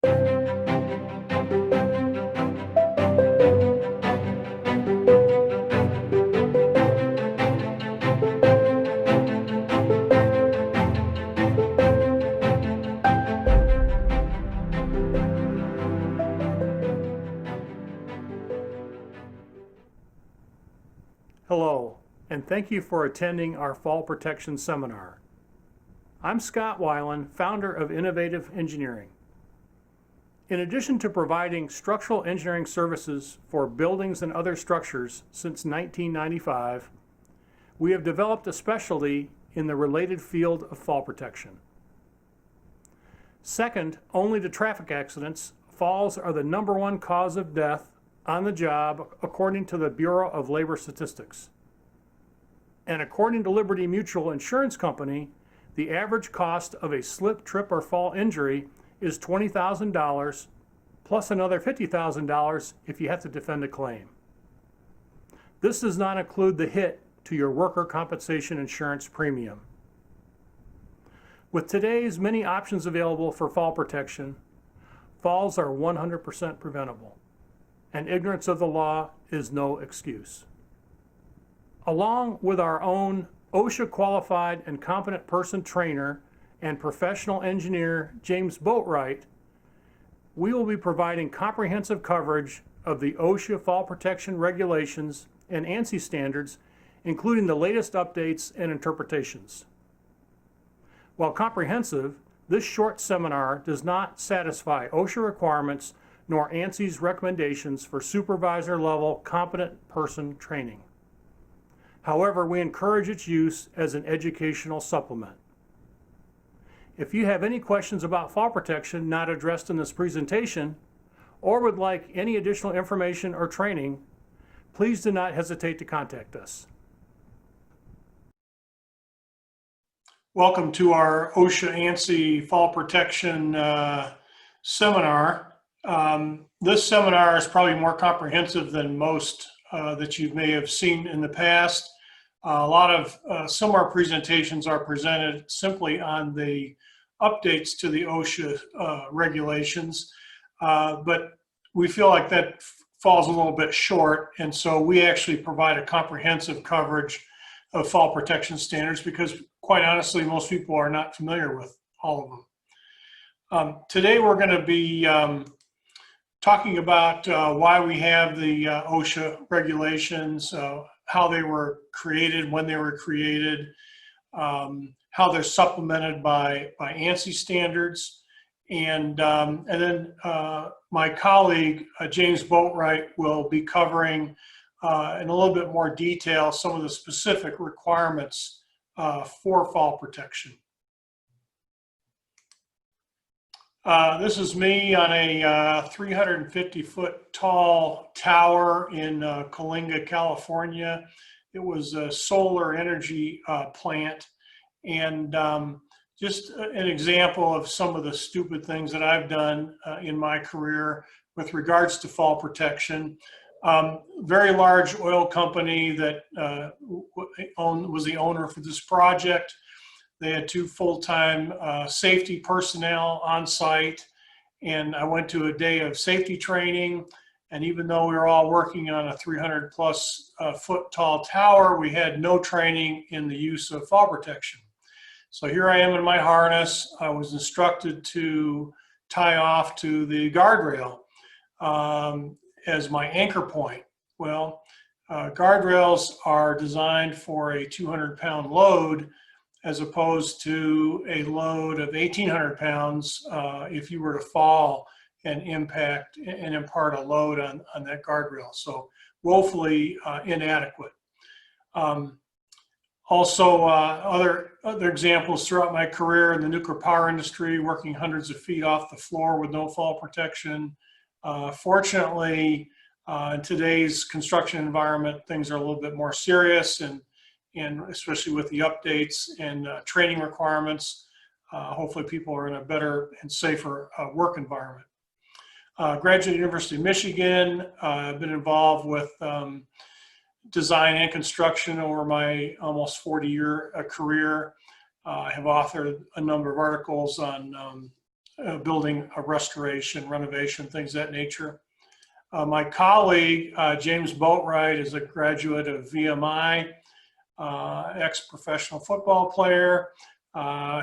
Hello, and thank you for attending our Fall Protection Seminar. I'm Scott Weiland, founder of Innovative Engineering. In addition to providing structural engineering services for buildings and other structures since 1995, we have developed a specialty in the related field of fall protection. Second only to traffic accidents, falls are the #1 cause of death on the job according to the Bureau of Labor Statistics. And according to Liberty Mutual Insurance Company, the average cost of a slip, trip, or fall injury is $20,000 plus another $50,000 if you have to defend a claim. This does not include the hit to your worker compensation insurance premium. With today's many options available for fall protection, falls are 100% preventable, and ignorance of the law is no excuse. Along with our own OSHA qualified and competent person trainer and professional engineer James Boatright, we will be providing comprehensive coverage of the OSHA fall protection regulations and ANSI standards, including the latest updates and interpretations. While comprehensive, this short seminar does not satisfy OSHA requirements nor ANSI's recommendations for supervisor-level competent person training. However, we encourage its use as an educational supplement. If you have any questions about fall protection not addressed in this presentation, or would like any additional information or training, please do not hesitate to contact us. Welcome to our OSHA ANSI Fall Protection seminar. This seminar is probably more comprehensive than most that you may have seen in the past. A lot of similar presentations are presented simply on the updates to the OSHA regulations, but we feel like that falls a little bit short, and so we actually provide a comprehensive coverage of fall protection standards because, quite honestly, most people are not familiar with all of them. Today we're going to be talking about why we have the OSHA regulations, how they were created, when they were created, how they're supplemented by ANSI standards, and then my colleague James Boatright will be covering in a little bit more detail some of the specific requirements for fall protection. This is me on a 350-foot tall tower in Coalinga, California. It was a solar energy plant, and just an example of some of the stupid things that I've done in my career with regards to fall protection. Very large oil company that was the owner for this project. They had 2 full-time safety personnel on site, and I went to a day of safety training, and even though we were all working on a 300+ foot tall tower, we had no training in the use of fall protection. So here I am in my harness. I was instructed to tie off to the guardrail as my anchor point. Well, guardrails are designed for a 200-pound load as opposed to a load of 1,800 pounds if you were to fall and impact and impart a load on that guardrail. So woefully inadequate. Also, other examples throughout my career in the nuclear power industry, working hundreds of feet off the floor with no fall protection. Fortunately, in today's construction environment, things are a little bit more serious, and especially with the updates and training requirements, hopefully people are in a better and safer work environment. Graduate University of Michigan. I've been involved with design and construction over my almost 40-year career. I have authored a number of articles on building restoration, renovation, things of that nature. My colleague, James Boatright, is a graduate of VMI, ex-professional football player.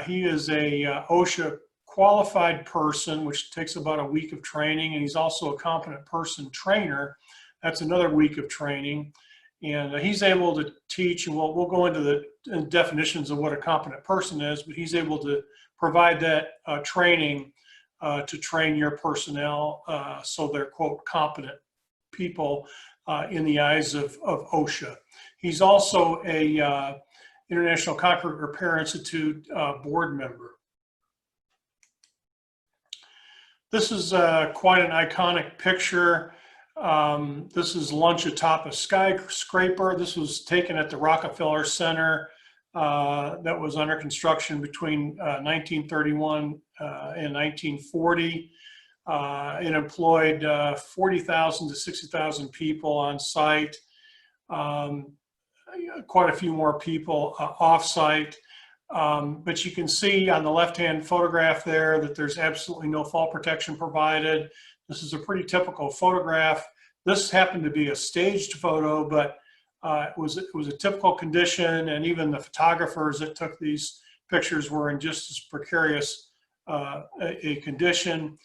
He is a OSHA qualified person, which takes about a week of training, and he's also a competent person trainer. That's another week of training. And he's able to teach, and we'll go into the definitions of what a competent person is, but he's able to provide that training to train your personnel so they're, quote, competent people in the eyes of OSHA. He's also a International Concrete Repair Institute board member. This is quite an iconic picture. This is lunch atop a skyscraper. This was taken at the Rockefeller Center that was under construction between 1931 and 1940. It employed 40,000 to 60,000 people on site, quite a few more people off-site. But you can see on the left-hand photograph there that there's absolutely no fall protection provided. This is a pretty typical photograph. This happened to be a staged photo, but it was a typical condition, and even the photographers that took these pictures were in just as precarious a condition,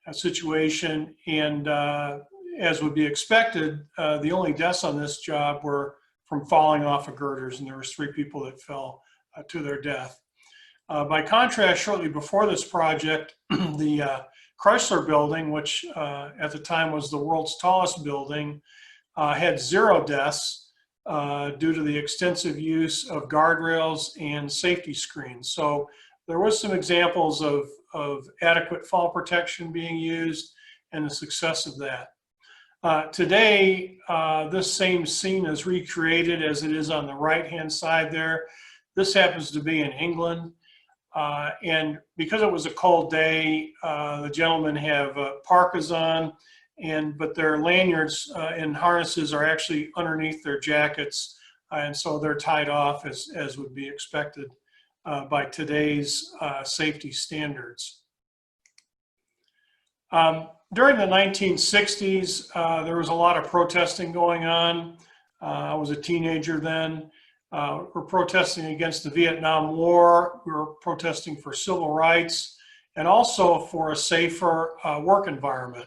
a situation, and as would be expected, the only deaths on this job were from falling off of girders, and there was 3 people that fell to their death. By contrast, shortly before this project, the Chrysler building, which at the time was the world's tallest building, had 0 deaths due to the extensive use of guardrails and safety screens. So there was some examples of adequate fall protection being used and the success of that. Today, this same scene is recreated as it is on the right-hand side there. This happens to be in England. And because it was a cold day, the gentlemen have parkas on, but their lanyards and harnesses are actually underneath their jackets, and so they're tied off as would be expected by today's safety standards. During the 1960s, there was a lot of protesting going on. I was a teenager then. We're protesting against the Vietnam War. We were protesting for civil rights and also for a safer work environment.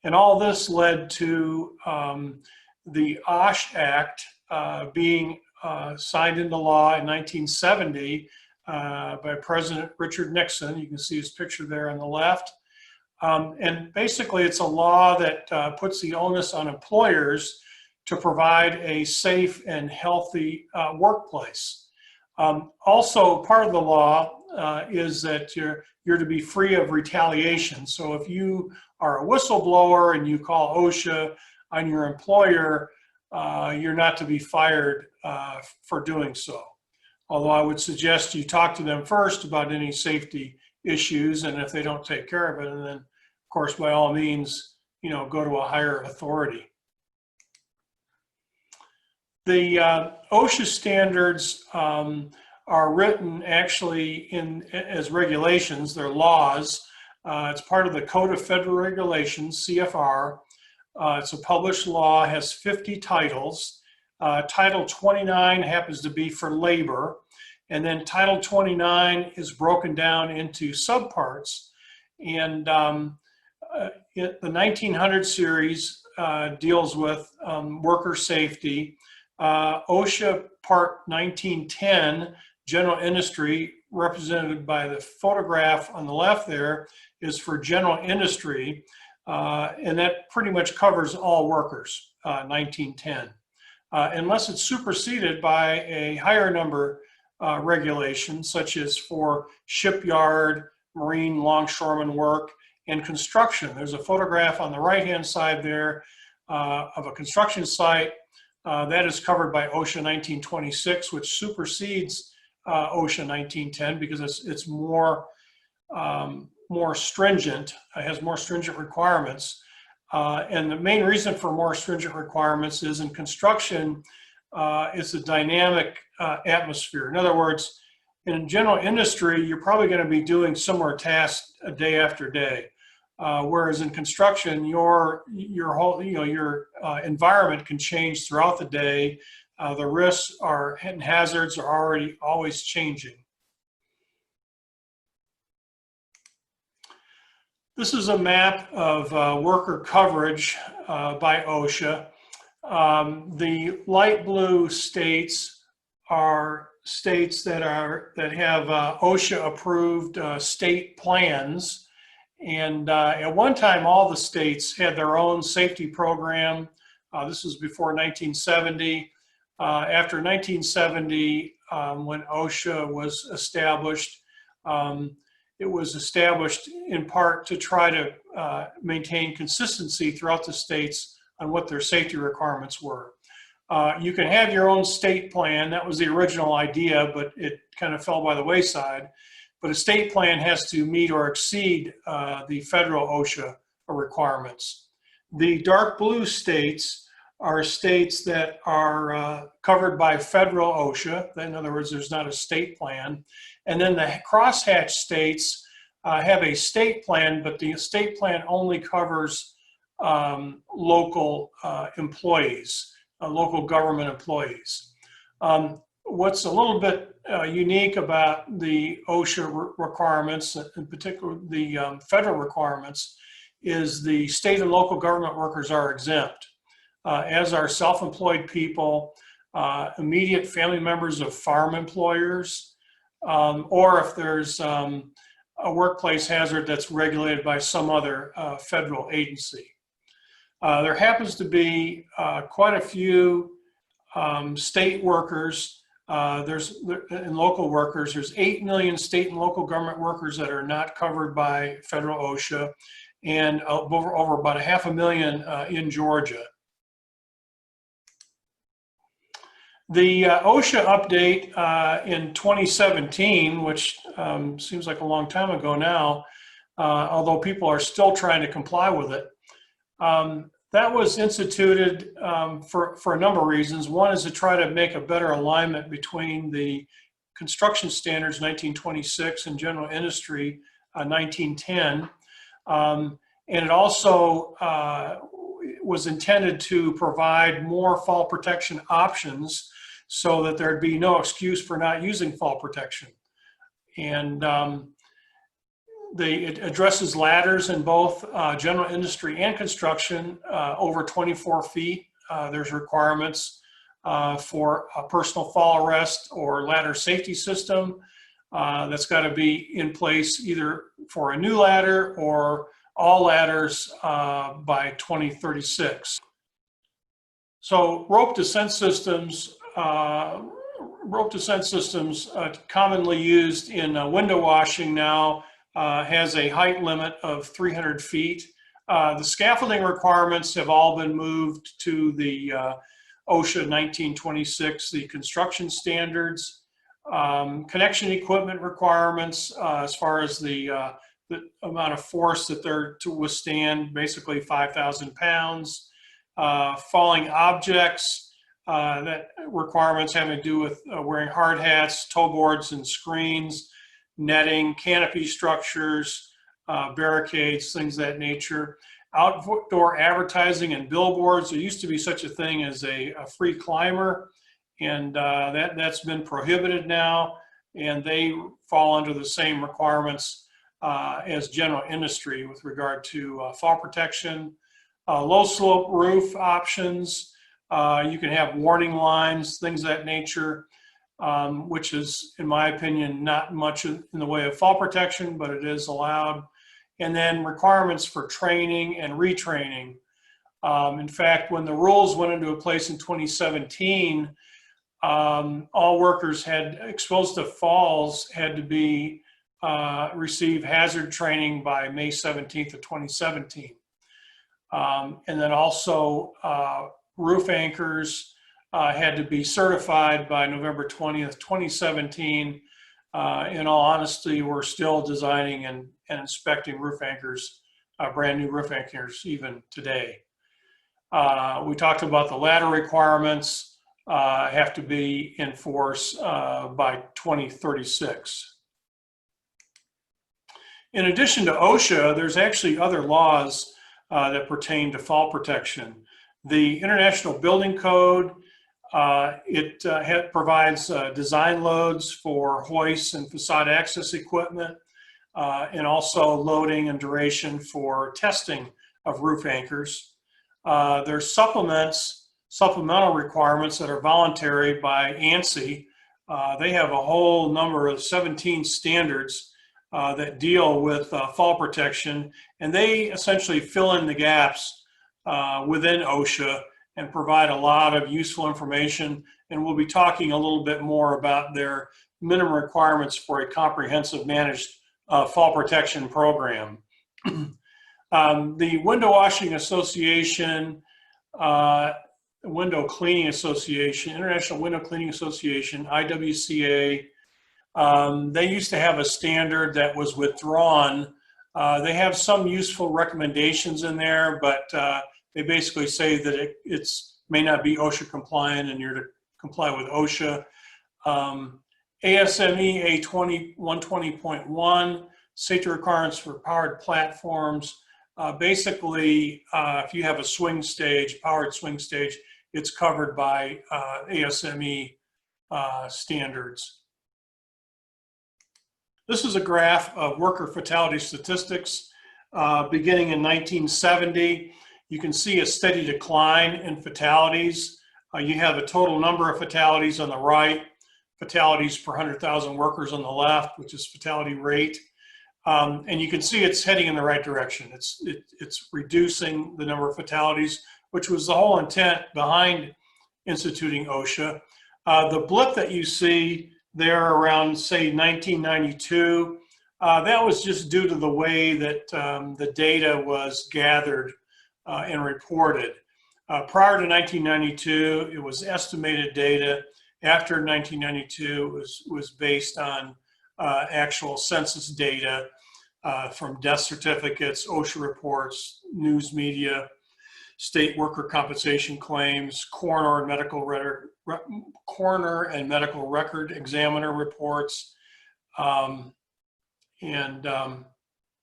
And all this led to the OSHA Act being signed into law in 1970 by President Richard Nixon. You can see his picture there on the left. And basically it's a law that puts the onus on employers to provide a safe and healthy workplace. Also, part of the law is that you're to be free of retaliation. So if you are a whistleblower and you call OSHA on your employer, you're not to be fired for doing so. Although I would suggest you talk to them first about any safety issues, and if they don't take care of it, and then, of course, by all means, go to a higher authority. The OSHA standards are written actually as regulations. They're laws. It's part of the Code of Federal Regulations, CFR. It's a published law, has 50 titles. Title 29 happens to be for labor. And then Title 29 is broken down into subparts. And the 1900 series deals with worker safety. OSHA Part 1910, general industry, represented by the photograph on the left there, is for general industry, and that pretty much covers all workers, 1910, unless it's superseded by a higher number regulations, such as for shipyard, marine, longshoreman work, and construction. There's a photograph on the right-hand side there of a construction site. That is covered by OSHA 1926, which supersedes OSHA 1910 because it's more stringent. It has more stringent requirements. And the main reason for more stringent requirements is in construction, it's a dynamic atmosphere. In other words, In general industry, you're probably going to be doing similar tasks day after day. Whereas in construction, your whole, your environment can change throughout the day. The risks and hazards are always changing. This is a map of worker coverage by OSHA. The light blue states are states that have OSHA approved state plans. And at one time, all the states had their own safety program. This was before 1970. After 1970, when OSHA was established, it was established in part to try to maintain consistency throughout the states on what their safety requirements were. You can have your own state plan. That was the original idea, but it kind of fell by the wayside. But a state plan has to meet or exceed the federal OSHA requirements. The dark blue states are states that are covered by federal OSHA. In other words, there's not a state plan. And then the crosshatch states have a state plan, but the state plan only covers local employees, local government employees. What's a little bit unique about the OSHA requirements, in particular the federal requirements, is the state and local government workers are exempt, as are self-employed people, immediate family members of farm employers, or if there's a workplace hazard that's regulated by some other federal agency. There happens to be quite a few state workers, and local workers. There's 8 million state and local government workers that are not covered by federal OSHA, and over about 500,000 in Georgia. The OSHA update in 2017, which seems like a long time ago now, although people are still trying to comply with it, that was instituted for a number of reasons. One is to try to make a better alignment between the construction standards 1926 and general industry 1910. And it also was intended to provide more fall protection options so that there'd be no excuse for not using fall protection. And it addresses ladders in both general industry and construction over 24 feet. There's requirements for a personal fall arrest or ladder safety system that's got to be in place either for a new ladder or all ladders by 2036. So rope descent systems commonly used in window washing now has a height limit of 300 feet. The scaffolding requirements have all been moved to the OSHA 1926, the construction standards. Connection equipment requirements as far as the amount of force that they're to withstand, basically 5,000 pounds. Falling objects, that requirements having to do with wearing hard hats, toe boards and screens, netting, canopy structures, barricades, things of that nature. Outdoor advertising and billboards. There used to be such a thing as a free climber, and that's been prohibited now, and they fall under the same requirements as general industry with regard to fall protection. Low slope roof options. You can have warning lines, things of that nature. Which is, in my opinion, not much in the way of fall protection, but it is allowed. And then requirements for training and retraining. In fact, when the rules went into place in 2017, all workers exposed to falls had to be receive hazard training by May 17th of 2017. And then also roof anchors had to be certified by November 20th, 2017. In all honesty, we're still designing and inspecting roof anchors, brand new roof anchors even today. We talked about the ladder requirements. have to be in force by 2036. In addition to OSHA, there's actually other laws that pertain to fall protection. The International Building Code, provides design loads for hoists and facade access equipment, and also loading and duration for testing of roof anchors. There's supplemental requirements that are voluntary by ANSI. They have a whole number of 17 standards that deal with fall protection, and they essentially fill in the gaps within OSHA and provide a lot of useful information. And we'll be talking a little bit more about their minimum requirements for a comprehensive managed fall protection program. The Window Washing Association, Window Cleaning Association, International Window Cleaning Association, IWCA, they used to have a standard that was withdrawn. They have some useful recommendations in there, but they basically say that it may not be OSHA compliant and you're to comply with OSHA. ASME A120.1, safety requirements for powered platforms. Basically, if you have a swing stage, powered swing stage, it's covered by ASME standards. This is a graph of worker fatality statistics beginning in 1970. You can see a steady decline in fatalities. You have a total number of fatalities on the right, fatalities per 100,000 workers on the left, which is fatality rate. And you can see it's heading in the right direction. It's reducing the number of fatalities, which was the whole intent behind instituting OSHA. The blip that you see there around, say, 1992, that was just due to the way that the data was gathered and reported. Prior to 1992, it was estimated data. After 1992, it was based on actual census data from death certificates, OSHA reports, news media, state worker compensation claims, coroner and medical record examiner reports, and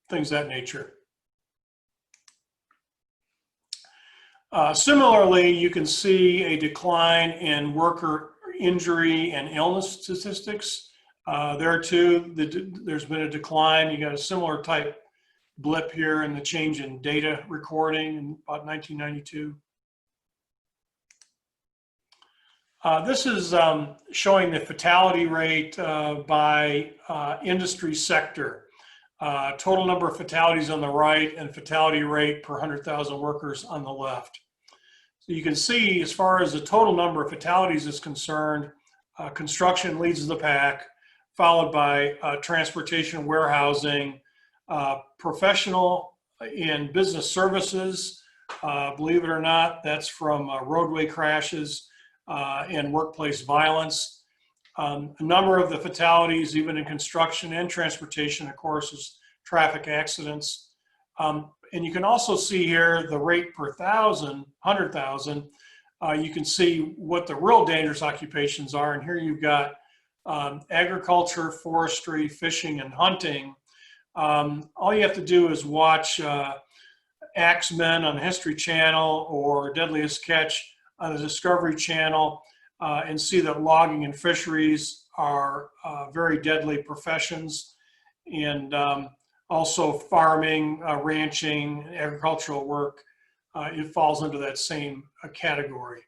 things of that nature. Similarly, you can see a decline in worker injury and illness statistics. There too, there's been a decline. You got a similar type blip here in the change in data recording in about 1992. This is showing the fatality rate by industry sector. Total number of fatalities on the right and fatality rate per 100,000 workers on the left. So you can see, as far as the total number of fatalities is concerned, construction leads the pack, followed by transportation, warehousing, professional and business services. Believe it or not, that's from roadway crashes and workplace violence. A number of the fatalities, even in construction and transportation, of course, is traffic accidents. And you can also see here the rate per 100,000. You can see what the real dangerous occupations are. And here you've got agriculture, forestry, fishing, and hunting. All you have to do is watch Axemen on the History Channel or Deadliest Catch on the Discovery Channel and see that logging and fisheries are very deadly professions, and also farming, ranching, agricultural work, it falls into that same category.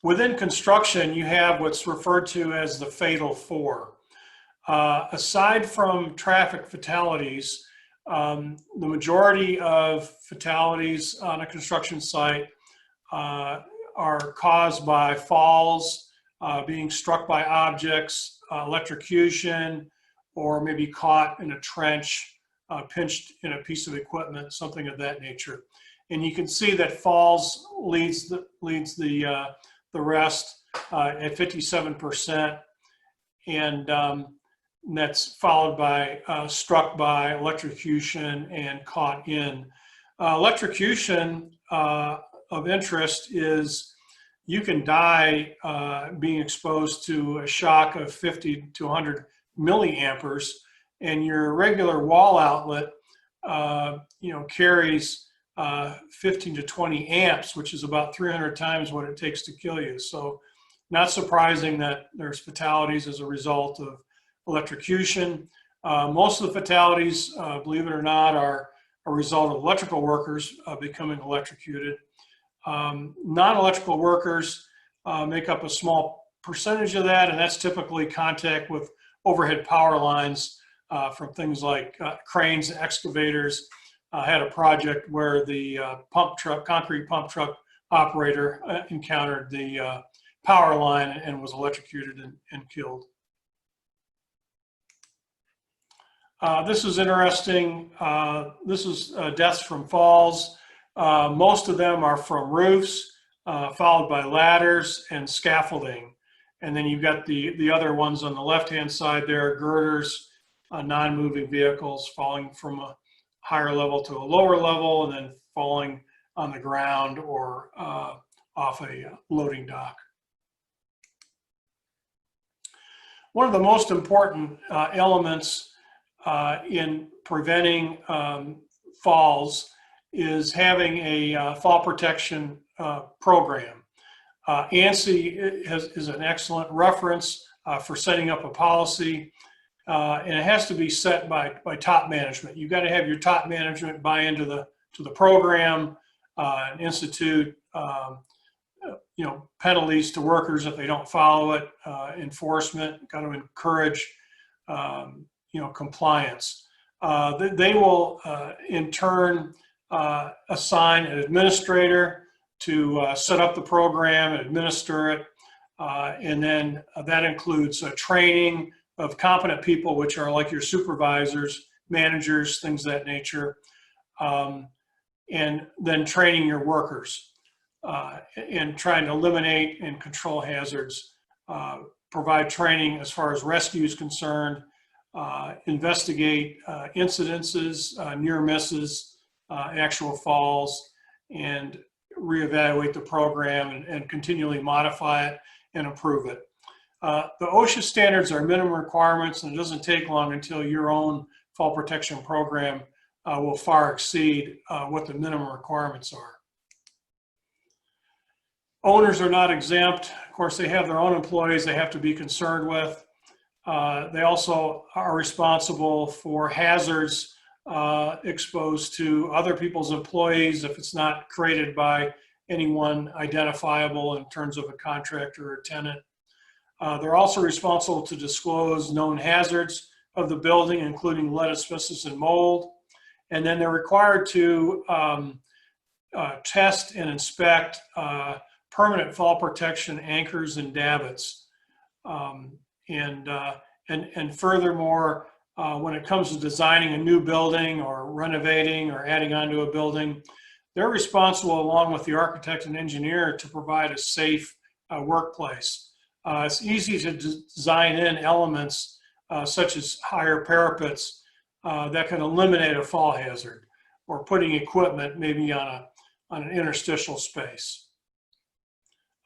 Within construction, you have what's referred to as the Fatal Four. Aside from traffic fatalities, the majority of fatalities on a construction site are caused by falls, being struck by objects, electrocution, or maybe caught in a trench, pinched in a piece of equipment, something of that nature. And you can see that falls leads the rest at 57%, and that's followed by struck by, electrocution, and caught in. Electrocution of interest is you can die being exposed to a shock of 50 to 100 milliamperes, and your regular wall outlet, carries 15 to 20 amps, which is about 300 times what it takes to kill you. So not surprising that there's fatalities as a result of electrocution. Most of the fatalities, believe it or not, are a result of electrical workers becoming electrocuted. Non-electrical workers make up a small percentage of that, and that's typically contact with overhead power lines from things like cranes and excavators. I had a project where the concrete pump truck operator encountered the power line and was electrocuted and killed. This is interesting. This is deaths from falls. Most of them are from roofs, followed by ladders and scaffolding. And then you've got the other ones on the left-hand side there, girders, non-moving vehicles falling from a higher level to a lower level, and then falling on the ground or off a loading dock. One of the most important elements in preventing falls is having a fall protection program. ANSI is an excellent reference for setting up a policy, and it has to be set by top management. You've got to have your top management buy into the program, and institute penalties to workers if they don't follow it, enforcement, got to encourage compliance. They will in turn assign an administrator to set up the program and administer it, and then that includes training of competent people, which are like your supervisors, managers, things of that nature, and then training your workers and trying to eliminate and control hazards, provide training as far as rescue is concerned, investigate incidences, near misses, actual falls, and reevaluate the program and continually modify it and improve it. The OSHA standards are minimum requirements, and it doesn't take long until your own fall protection program will far exceed what the minimum requirements are. Owners are not exempt. Of course, they have their own employees they have to be concerned with. They also are responsible for hazards exposed to other people's employees if it's not created by anyone identifiable in terms of a contractor or tenant. They're also responsible to disclose known hazards of the building, including lead, asbestos, and mold. And then they're required to test and inspect permanent fall protection anchors and davits. And furthermore, when it comes to designing a new building or renovating or adding onto a building, they're responsible, along with the architect and engineer, to provide a safe workplace. It's easy to design in elements such as higher parapets that can eliminate a fall hazard, or putting equipment maybe on an interstitial space.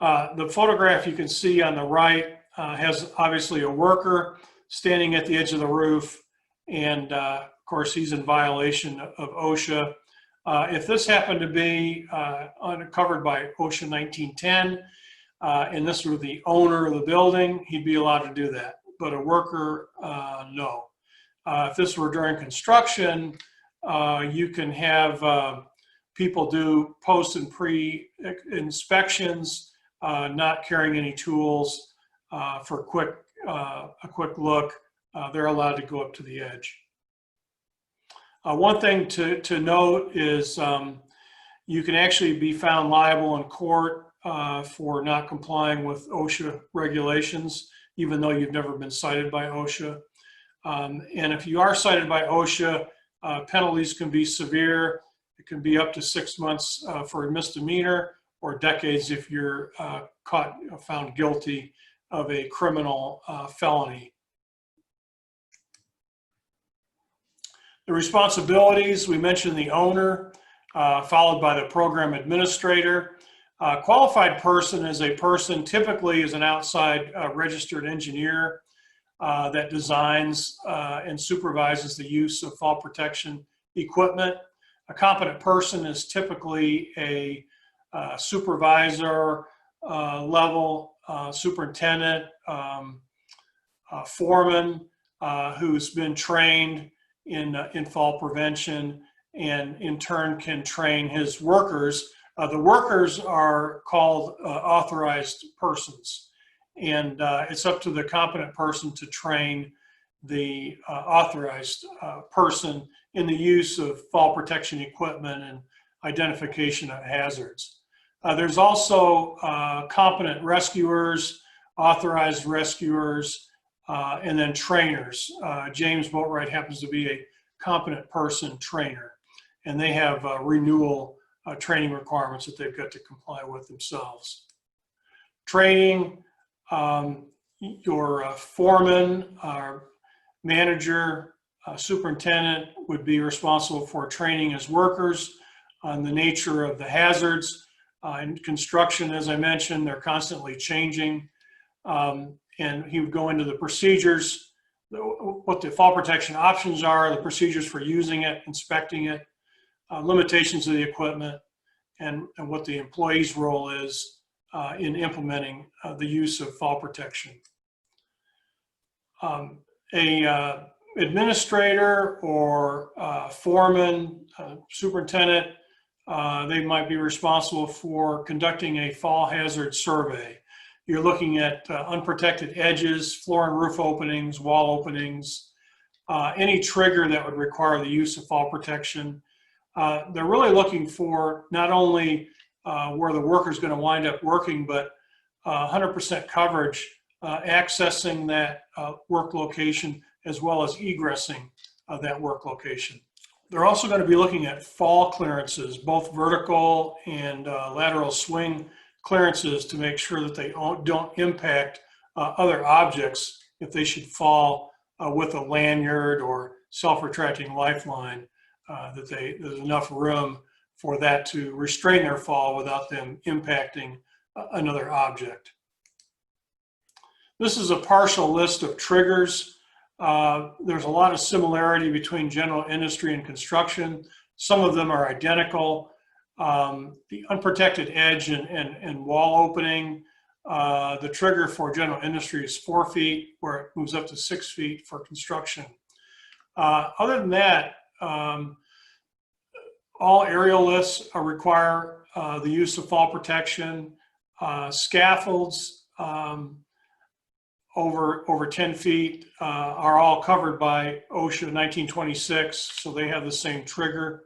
The photograph you can see on the right has obviously a worker standing at the edge of the roof, and of course he's in violation of OSHA. If this happened to be covered by OSHA 1910, and this were the owner of the building, he'd be allowed to do that, but a worker, no. If this were during construction, you can have people do post and pre inspections, not carrying any tools for a quick look. They're allowed to go up to the edge. One thing to note is you can actually be found liable in court for not complying with OSHA regulations, even though you've never been cited by OSHA. And if you are cited by OSHA, penalties can be severe. It can be up to 6 months for a misdemeanor, or decades if you're found guilty of a criminal felony. The responsibilities, we mentioned the owner, followed by the program administrator. Qualified person is a person, typically is an outside registered engineer that designs and supervises the use of fall protection equipment. A competent person is typically a supervisor level, superintendent, foreman who's been trained in fall prevention, and in turn can train his workers. The workers are called authorized persons, and it's up to the competent person to train the authorized person in the use of fall protection equipment and identification of hazards. There's also competent rescuers, authorized rescuers, and then trainers. James Boatright happens to be a competent person trainer, and they have renewal training requirements that they've got to comply with themselves. Training, your foreman, manager, superintendent would be responsible for training his workers on the nature of the hazards. In construction, as I mentioned, they're constantly changing. And he would go into the procedures, what the fall protection options are, the procedures for using it, inspecting it, limitations of the equipment, and what the employee's role is in implementing the use of fall protection. A administrator or foreman, superintendent, they might be responsible for conducting a fall hazard survey. You're looking at unprotected edges, floor and roof openings, wall openings, any trigger that would require the use of fall protection. They're really looking for not only where the worker's going to wind up working, but 100% coverage, accessing that work location as well as egressing that work location. They're also going to be looking at fall clearances, both vertical and lateral swing clearances, to make sure that they don't impact other objects if they should fall with a lanyard or self-retracting lifeline, that there's enough room for that to restrain their fall without them impacting another object. This is a partial list of triggers. There's a lot of similarity between general industry and construction. Some of them are identical. The unprotected edge and wall opening, the trigger for general industry is 4 feet, where it moves up to 6 feet for construction. Other than that, all aerial lifts require the use of fall protection. Scaffolds over 10 feet are all covered by OSHA 1926, so they have the same trigger.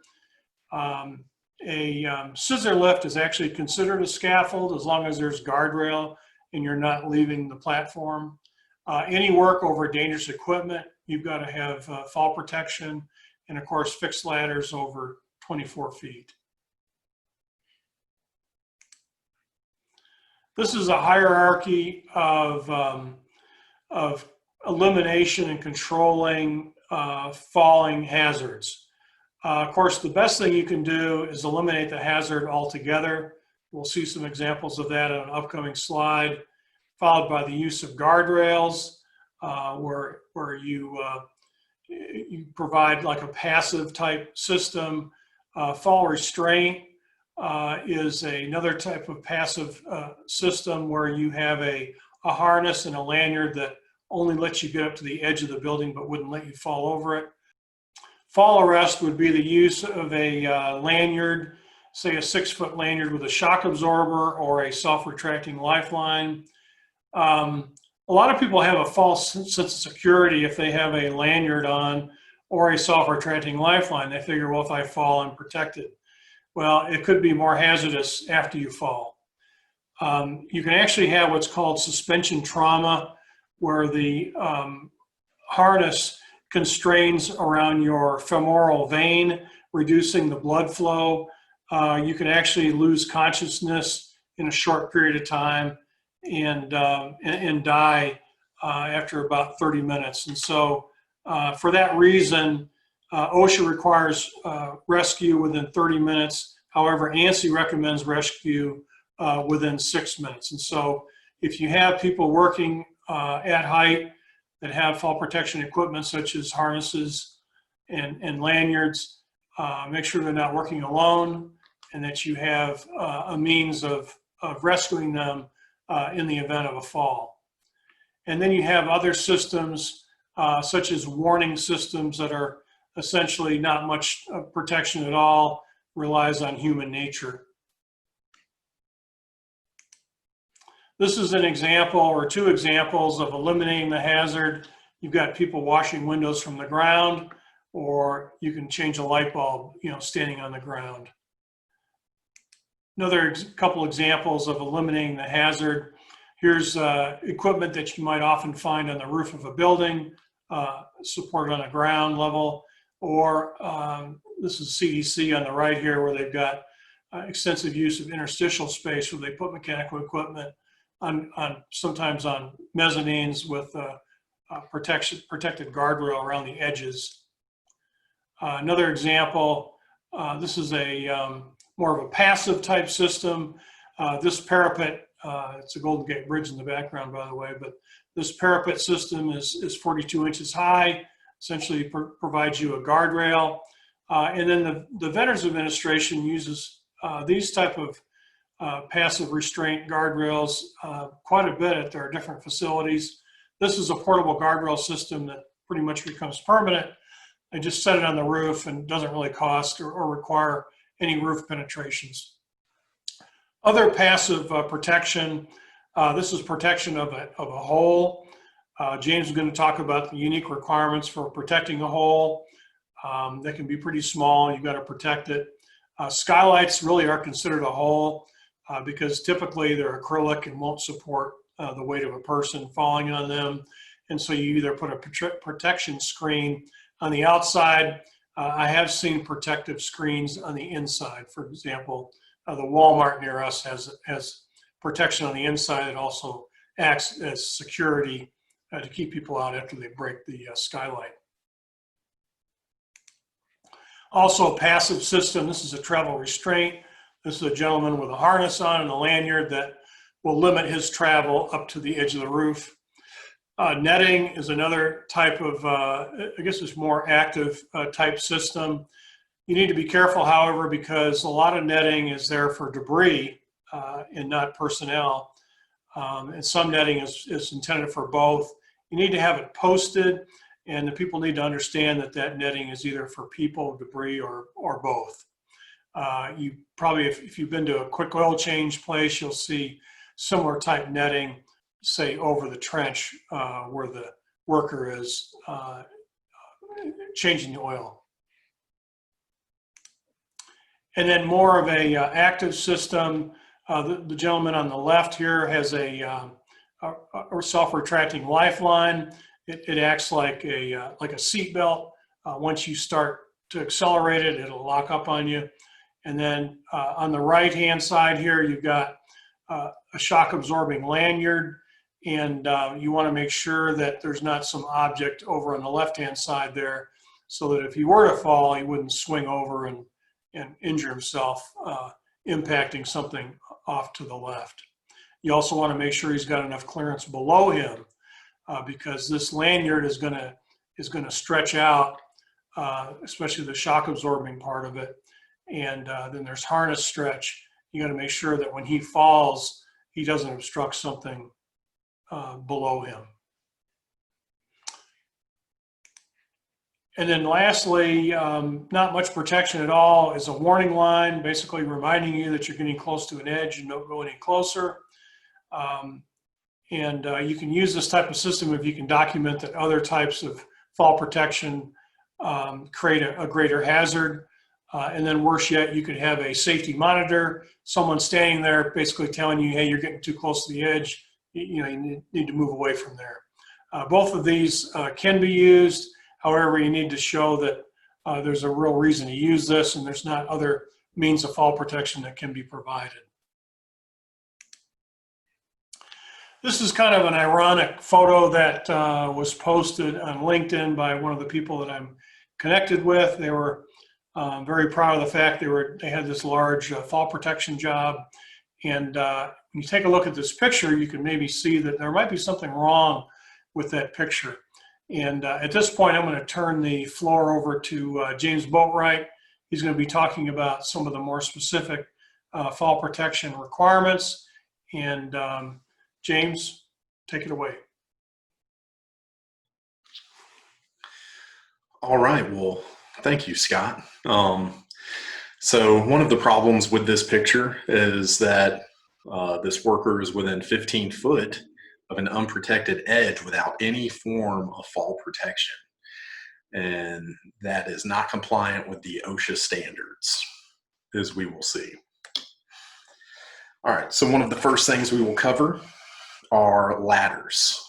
A scissor lift is actually considered a scaffold as long as there's guardrail and you're not leaving the platform. Any work over dangerous equipment, you've got to have fall protection, and of course fixed ladders over 24 feet. This is a hierarchy of elimination and controlling falling hazards. Of course, the best thing you can do is eliminate the hazard altogether. We'll see some examples of that on an upcoming slide, followed by the use of guardrails, where you provide like a passive type system. Fall restraint is another type of passive system where you have a harness and a lanyard that only lets you get up to the edge of the building but wouldn't let you fall over it. Fall arrest would be the use of a lanyard, say a 6-foot lanyard with a shock absorber or a self-retracting lifeline. A lot of people have a false sense of security if they have a lanyard on or a self-retracting lifeline. They figure, well, if I fall, I'm protected. Well, it could be more hazardous after you fall. You can actually have what's called suspension trauma, where the harness constrains around your femoral vein, reducing the blood flow. You can actually lose consciousness in a short period of time and die after about 30 minutes. And so for that reason, OSHA requires rescue within 30 minutes. However, ANSI recommends rescue within 6 minutes. And so if you have people working at height that have fall protection equipment such as harnesses and lanyards, make sure they're not working alone and that you have a means of rescuing them in the event of a fall. And then you have other systems such as warning systems that are essentially not much protection at all, relies on human nature. This is an example or two examples of eliminating the hazard. You've got people washing windows from the ground, or you can change a light bulb, standing on the ground. Another couple examples of eliminating the hazard. Here's equipment that you might often find on the roof of a building, supported on a ground level, or this is CDC on the right here, where they've got extensive use of interstitial space where they put mechanical equipment on sometimes on mezzanines with protected guardrail around the edges. Another example, this is a more of a passive type system. This parapet, it's a Golden Gate Bridge in the background, by the way, but this parapet system is 42 inches high, essentially provides you a guardrail. And then the Veterans Administration uses these type of passive restraint guardrails quite a bit at their different facilities. This is a portable guardrail system that pretty much becomes permanent. They just set it on the roof and doesn't really cost or require any roof penetrations. Other passive protection, this is protection of a hole. James is going to talk about the unique requirements for protecting a hole. They can be pretty small, you've got to protect it. Skylights really are considered a hole because typically they're acrylic and won't support the weight of a person falling on them. And so you either put a protection screen on the outside. I have seen protective screens on the inside. For example, the Walmart near us has protection on the inside. It also acts as security to keep people out after they break the skylight. Also, a passive system. This is a travel restraint. This is a gentleman with a harness on and a lanyard that will limit his travel up to the edge of the roof. Netting is another type of, I guess it's more active type system. You need to be careful, however, because a lot of netting is there for debris and not personnel. And some netting is intended for both. You need to have it posted, and the people need to understand that that netting is either for people, debris, or both. You probably, if you've been to a quick oil change place, you'll see similar type netting, say over the trench where the worker is changing the oil. And then more of a active system. The gentleman on the left here has a self-retracting lifeline. It acts like a seat belt. Once you start to accelerate it, it'll lock up on you. And then on the right-hand side here, you've got a shock-absorbing lanyard, and you want to make sure that there's not some object over on the left-hand side there, so that if he were to fall, he wouldn't swing over and injure himself, impacting something off to the left. You also want to make sure he's got enough clearance below him, because this lanyard is going to stretch out, especially the shock-absorbing part of it. And then there's harness stretch. You got to make sure that when he falls, he doesn't obstruct something below him. And then lastly, not much protection at all is a warning line, basically reminding you that you're getting close to an edge and don't go any closer. You can use this type of system if you can document that other types of fall protection create a greater hazard. And then worse yet, you could have a safety monitor, someone standing there basically telling you, hey, you're getting too close to the edge, you need to move away from there. Both of these can be used. However, you need to show that there's a real reason to use this and there's not other means of fall protection that can be provided. This is kind of an ironic photo that was posted on LinkedIn by one of the people that I'm connected with. They were very proud of the fact they had this large fall protection job, And when you take a look at this picture, you can maybe see that there might be something wrong with that picture. And at this point, I'm going to turn the floor over to James Boatright. He's going to be talking about some of the more specific fall protection requirements. And James, take it away. All right, well, thank you, Scott. So one of the problems with this picture is that this worker is within 15 foot of an unprotected edge without any form of fall protection. And that is not compliant with the OSHA standards, as we will see. All right, so one of the first things we will cover are ladders.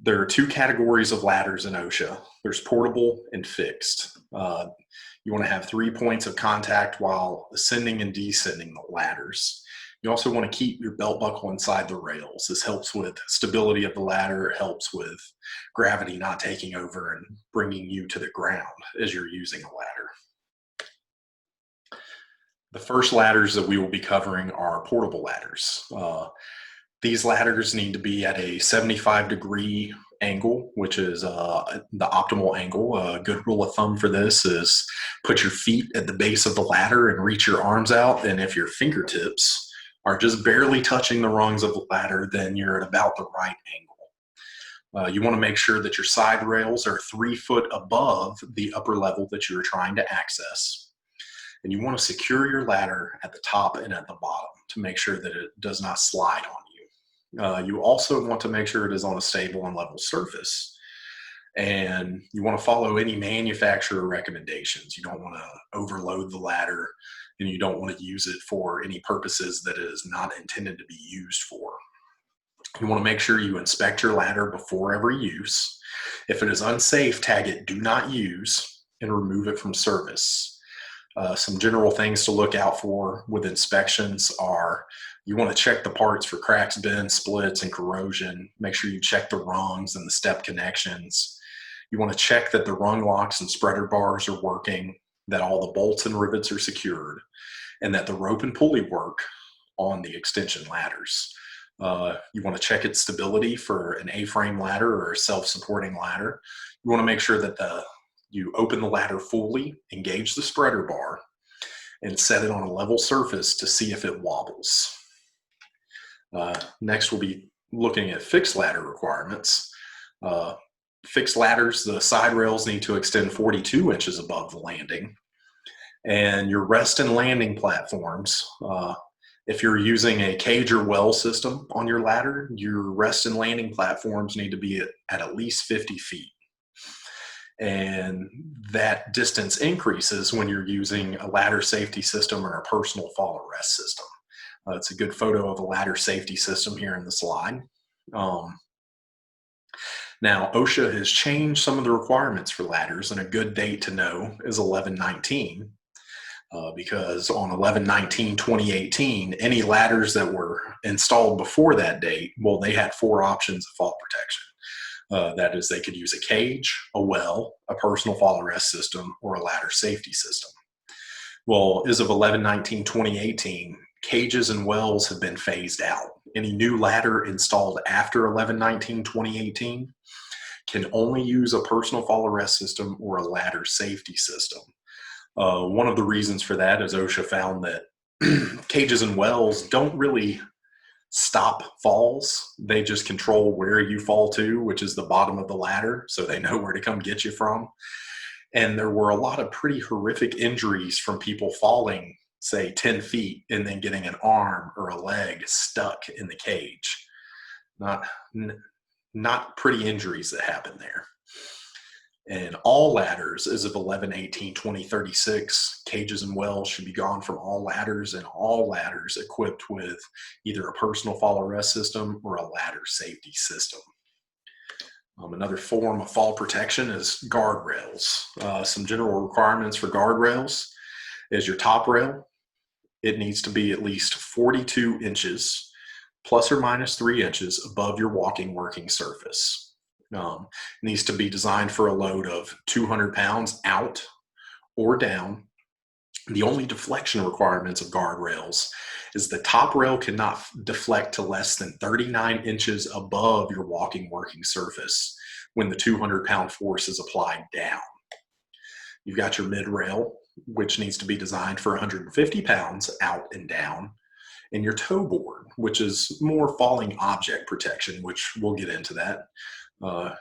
There are two categories of ladders in OSHA. There's portable and fixed. You want to have 3 points of contact while ascending and descending the ladders. You also want to keep your belt buckle inside the rails. This helps with stability of the ladder. It helps with gravity not taking over and bringing you to the ground as you're using a ladder. The first ladders that we will be covering are portable ladders. These ladders need to be at a 75-degree angle, which is the optimal angle. A good rule of thumb for this is put your feet at the base of the ladder and reach your arms out. And if your fingertips are just barely touching the rungs of the ladder, then you're at about the right angle. You want to make sure that your side rails are 3 foot above the upper level that you're trying to access. And you want to secure your ladder at the top and at the bottom to make sure that it does not slide on you. You also want to make sure it is on a stable and level surface. And you want to follow any manufacturer recommendations. You don't want to overload the ladder, and you don't want to use it for any purposes that it is not intended to be used for. You want to make sure you inspect your ladder before every use. If it is unsafe, tag it "do not use" and remove it from service. Some general things to look out for with inspections are you want to check the parts for cracks, bends, splits, and corrosion. Make sure you check the rungs and the step connections. You want to check that the rung locks and spreader bars are working, that all the bolts and rivets are secured, and that the rope and pulley work on the extension ladders. You want to check its stability for an A-frame ladder or a self-supporting ladder. You want to make sure that you open the ladder fully, engage the spreader bar, and set it on a level surface to see if it wobbles. Next, we'll be looking at fixed ladder requirements. Fixed ladders, the side rails need to extend 42 inches above the landing. And your rest and landing platforms, if you're using a cage or well system on your ladder, your rest and landing platforms need to be at least 50 feet. And that distance increases when you're using a ladder safety system or a personal fall arrest system. It's a good photo of a ladder safety system here in the slide. Now, OSHA has changed some of the requirements for ladders, and a good date to know is 11/19, because on 11/19/2018, any ladders that were installed before that date, well, they had 4 options of fall protection. That is, they could use a cage, a well, a personal fall arrest system, or a ladder safety system. Well, as of 11/19/2018, cages and wells have been phased out. Any new ladder installed after 11/19/2018 can only use a personal fall arrest system or a ladder safety system. One of the reasons for that is OSHA found that cages and wells don't really stop falls. They just control where you fall to, which is the bottom of the ladder, so they know where to come get you from. And there were a lot of pretty horrific injuries from people falling, say 10 feet, and then getting an arm or a leg stuck in the cage. Not pretty injuries that happen there. And all ladders, as of 11/18/2036, cages and wells should be gone from all ladders, and all ladders equipped with either a personal fall arrest system or a ladder safety system. Another form of fall protection is guardrails. Some general requirements for guardrails is your top rail. It needs to be at least 42 inches, plus or minus 3 inches above your walking working surface. It needs to be designed for a load of 200 pounds out or down. The only deflection requirements of guardrails is the top rail cannot deflect to less than 39 inches above your walking working surface when the 200-pound force is applied down. You've got your mid rail, which needs to be designed for 150 pounds out and down, and your toe board, which is more falling object protection, which we'll get into that,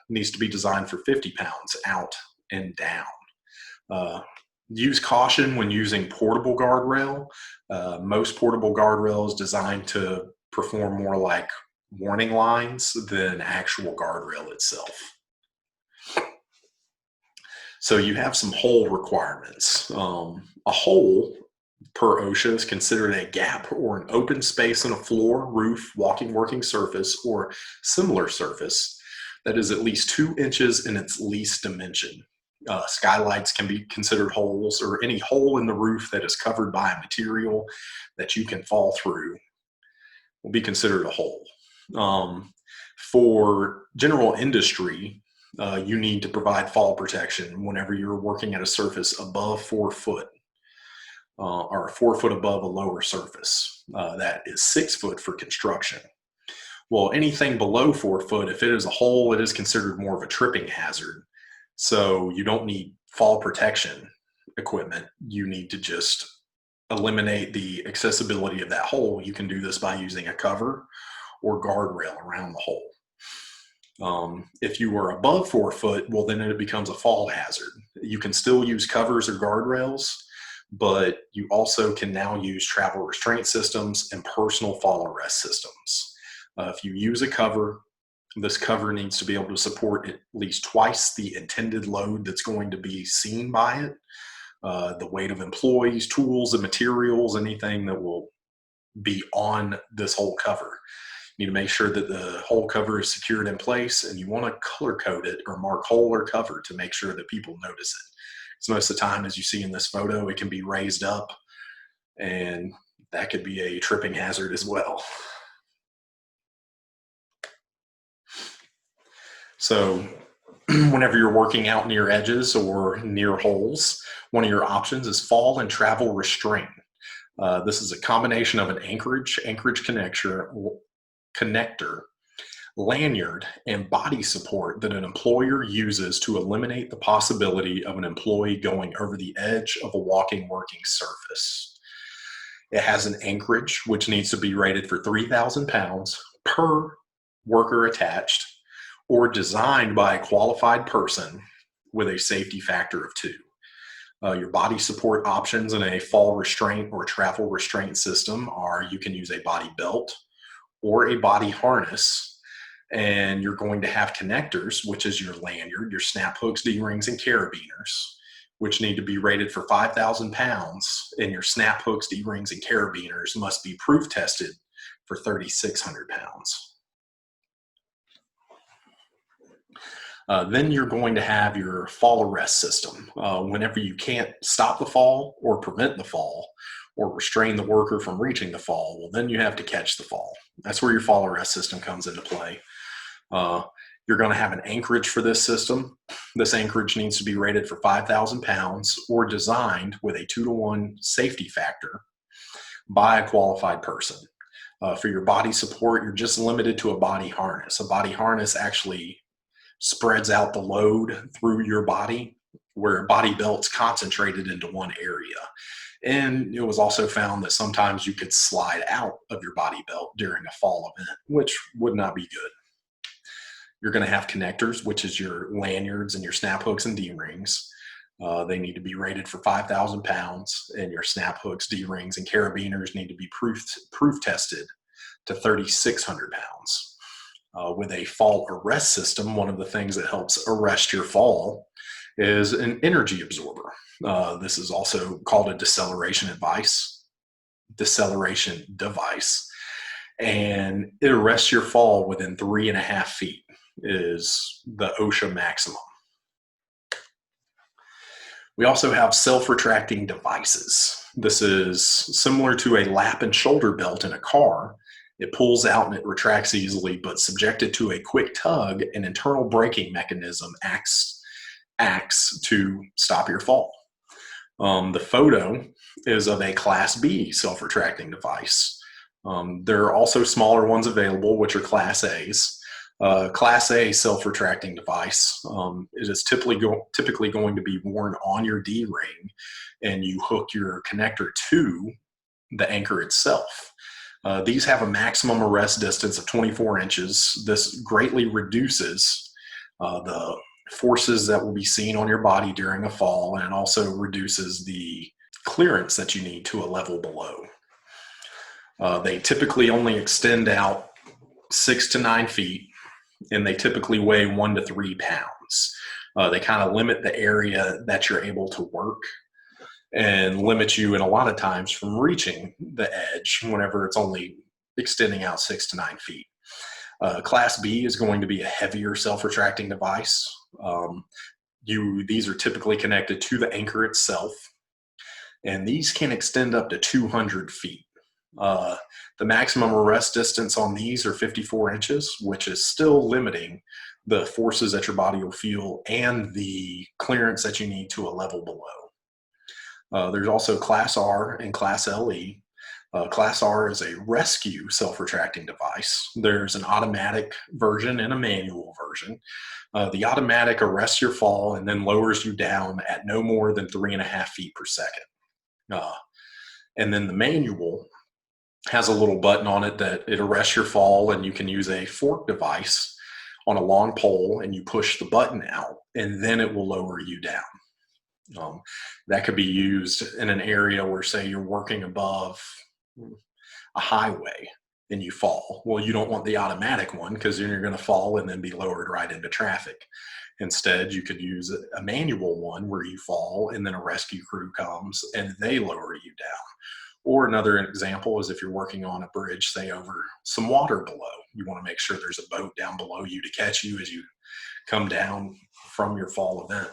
needs to be designed for 50 pounds out and down. Use caution when using portable guardrail. Most portable guardrail is designed to perform more like warning lines than actual guardrail itself. So you have some hole requirements. A hole per OSHA is considered a gap or an open space in a floor, roof, walking working surface, or similar surface that is at least 2 inches in its least dimension. Skylights can be considered holes, or any hole in the roof that is covered by a material that you can fall through will be considered a hole. For general industry, you need to provide fall protection whenever you're working at a surface above 4 foot, or 4 foot above a lower surface. That is 6 foot for construction. Well, anything below 4 foot, if it is a hole, it is considered more of a tripping hazard. So you don't need fall protection equipment. You need to just eliminate the accessibility of that hole. You can do this by using a cover or guardrail around the hole. If you are above 4 foot, well, then it becomes a fall hazard. You can still use covers or guardrails, but you also can now use travel restraint systems and personal fall arrest systems. If you use a cover, this cover needs to be able to support at least twice the intended load that's going to be seen by it. The weight of employees, tools, and materials, anything that will be on this whole cover. You need to make sure that the whole cover is secured in place, and you want to color code it or mark hole or cover to make sure that people notice it. So most of the time, as you see in this photo, it can be raised up, and that could be a tripping hazard as well. So whenever you're working out near edges or near holes, one of your options is fall and travel restraint. This is a combination of an anchorage connector, lanyard, and body support that an employer uses to eliminate the possibility of an employee going over the edge of a walking working surface. It has an anchorage, which needs to be rated for 3,000 pounds per worker attached, or designed by a qualified person with a safety factor of 2. Your body support options in a fall restraint or travel restraint system are you can use a body belt or a body harness, and you're going to have connectors, which is your lanyard, your snap hooks, D-rings, and carabiners, which need to be rated for 5,000 pounds, and your snap hooks, D-rings, and carabiners must be proof tested for 3,600 pounds. Then you're going to have your fall arrest system. Whenever you can't stop the fall or prevent the fall or restrain the worker from reaching the fall, well, then you have to catch the fall. That's where your fall arrest system comes into play. You're going to have an anchorage for this system. This anchorage needs to be rated for 5,000 pounds or designed with a 2-to-1 safety factor by a qualified person. For your body support, you're just limited to a body harness. A body harness actually spreads out the load through your body, where a body belt's concentrated into one area. And it was also found that sometimes you could slide out of your body belt during a fall event, which would not be good. You're going to have connectors, which is your lanyards and your snap hooks and D-rings. They need to be rated for 5,000 pounds, and your snap hooks, D-rings, and carabiners need to be proof tested to 3,600 pounds. With a fall arrest system, one of the things that helps arrest your fall is an energy absorber. This is also called a deceleration device, and it arrests your fall within 3.5 feet is the OSHA maximum. We also have self-retracting devices. This is similar to a lap and shoulder belt in a car. It pulls out and it retracts easily, but subjected to a quick tug, an internal braking mechanism acts to stop your fall. The photo is of a Class B self-retracting device. There are also smaller ones available, which are Class A's. Class A self-retracting device, it is typically going to be worn on your D-ring, and you hook your connector to the anchor itself. These have a maximum arrest distance of 24 inches. This greatly reduces the forces that will be seen on your body during a fall, and it also reduces the clearance that you need to a level below. They typically only extend out 6 to 9 feet, and they typically weigh 1 to 3 pounds. They kind of limit the area that you're able to work and limit you in a lot of times from reaching the edge whenever it's only extending out 6 to 9 feet. Class B is going to be a heavier self-retracting device. These are typically connected to the anchor itself, and these can extend up to 200 feet. The maximum arrest distance on these are 54 inches, which is still limiting the forces that your body will feel and the clearance that you need to a level below. There's also Class R and Class LE. Class R is a rescue self-retracting device. There's an automatic version and a manual version. The automatic arrests your fall and then lowers you down at no more than 3.5 feet per second. And then the manual has a little button on it that it arrests your fall, and you can use a fork device on a long pole, and you push the button out, and then it will lower you down. That could be used in an area where, say, you're working above a highway and you fall. Well, you don't want the automatic one because then you're going to fall and then be lowered right into traffic. Instead, you could use a manual one where you fall and then a rescue crew comes and they lower you down. Or another example is if you're working on a bridge, say over some water below, you want to make sure there's a boat down below you to catch you as you come down from your fall event.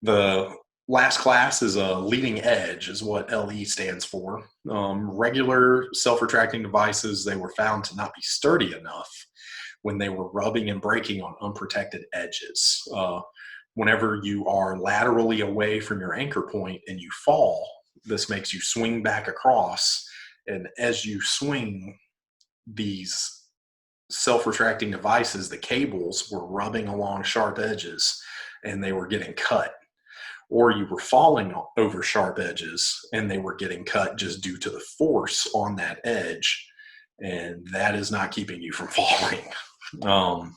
The last class is a leading edge, is what LE stands for. Regular self-retracting devices, they were found to not be sturdy enough when they were rubbing and breaking on unprotected edges. Whenever you are laterally away from your anchor point and you fall, this makes you swing back across, and as you swing, these self-retracting devices, the cables were rubbing along sharp edges and they were getting cut. Or you were falling over sharp edges and they were getting cut just due to the force on that edge, and that is not keeping you from falling.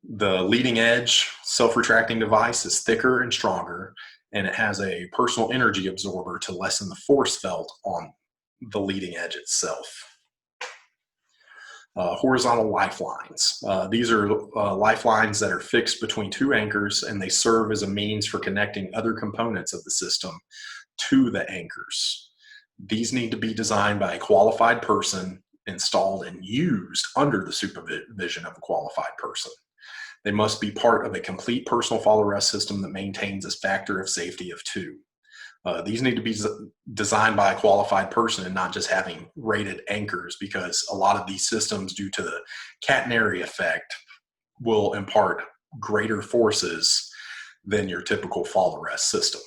The leading edge self-retracting device is thicker and stronger, and it has a personal energy absorber to lessen the force felt on the leading edge itself. Horizontal lifelines. These are lifelines that are fixed between two anchors, and they serve as a means for connecting other components of the system to the anchors. These need to be designed by a qualified person, installed and used under the supervision of a qualified person. They must be part of a complete personal fall arrest system that maintains a factor of safety of 2. These need to be designed by a qualified person and not just having rated anchors, because a lot of these systems, due to the catenary effect, will impart greater forces than your typical fall arrest system.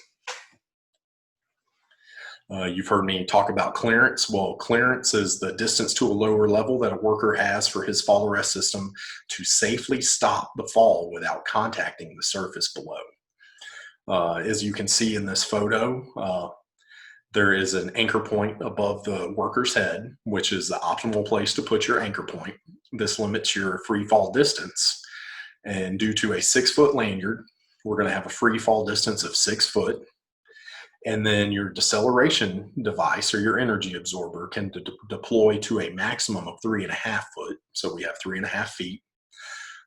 You've heard me talk about clearance. Well, clearance is the distance to a lower level that a worker has for his fall arrest system to safely stop the fall without contacting the surface below. As you can see in this photo, there is an anchor point above the worker's head, which is the optimal place to put your anchor point. This limits your free fall distance. And due to a 6-foot lanyard, we're going to have a free fall distance of 6 foot. And then your deceleration device or your energy absorber can deploy to a maximum of 3.5 foot. So we have 3.5 feet.